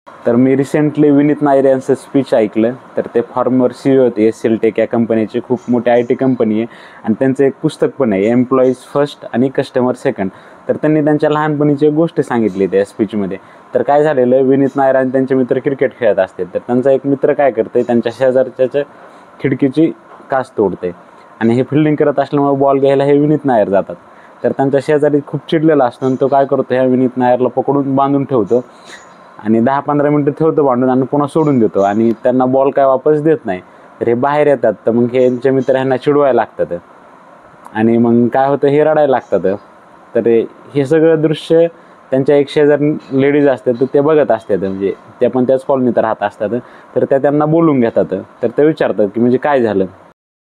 तर मी रिसेंटली विनीत नायर यांचं स्पीच ऐकलं. तर ते फॉर्मर CEO होते SLTech या कंपनीचे, खूप मोठी IT कंपनी आहे आणि त्यांचं एक पुस्तक पण आहे, एम्प्लॉईज फर्स्ट आणि कस्टमर सेकंड. तर त्यांनी त्यांच्या लहानपणीची एक गोष्ट सांगितली त्या स्पीचमध्ये. तर काय झालेलं, विनीत नायर आणि त्यांचे मित्र क्रिकेट खेळत असते. तर त्यांचा एक मित्र काय करते, त्यांच्या शेजारच्या खिडकीची काच तोडते आणि हे फिल्डिंग करत असल्यामुळे बॉल घ्यायला हे विनीत नायर जातात. तर त्यांच्या शेजारी खूप चिडलेला असतो आणि तो काय करतो, ह्या विनीत नायरला पकडून बांधून ठेवतो आणि 10-15 मिनटं ठेवतो बांधून आणि पुन्हा सोडून देतो आणि त्यांना बॉल काय वापस देत नाही. तर हे बाहेर येतात. तर मग हे यांचे मित्र ह्यांना चिडवायला लागतात आणि मग काय होतं, हे रडायला लागतात. तर हे सगळं दृश्य त्यांच्या एक शेजारी लेडीज असतात, तर ते बघत असतात. म्हणजे ते पण त्याच कॉलनीत राहत असतात. तर त्या त्यांना बोलून घेतात. तर ते विचारतात की म्हणजे काय झालं.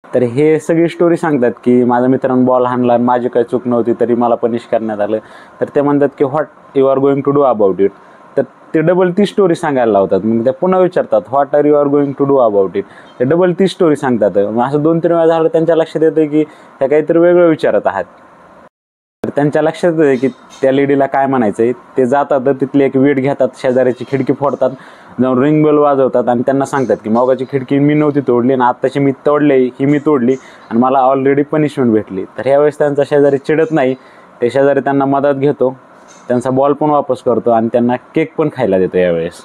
तर हे सगळी स्टोरी सांगतात की माझ्या मित्रानं बॉल हाणला, माझी काही चूक नव्हती तरी मला पनिश करण्यात आलं. तर ते म्हणतात की what you are going to do about it. तर ते डबल ती स्टोरी सांगायला लावतात. मग त्या पुन्हा विचारतात what are you are going to do about it. ते डबल ती स्टोरी सांगतात. मग असं 2-3 वेळा झालं, त्यांच्या लक्षात येतं की ह्या काहीतरी वेगळं विचारत आहात. तर त्यांच्या लक्षात येतं की त्या लेडीला काय म्हणायचं आहे. ते जातात, तर तिथली एक वीट घेतात, शेजाऱ्याची खिडकी फोडतात, जाऊन रिंग बेल वाजवतात आणि त्यांना सांगतात की मगाची खिडकी मी नव्हती तोडली आणि आत्ताची मी तोडली, ही मी तोडली आणि मला ऑलरेडी पनिशमेंट भेटली. तर ह्यावेळेस त्यांचा शेजारी चिडत नाही. ते शेजारी त्यांना मदत घेतो, त्यांचा बॉल पण वापस करतो आणि त्यांना केक पण खायला देतो यावेळेस.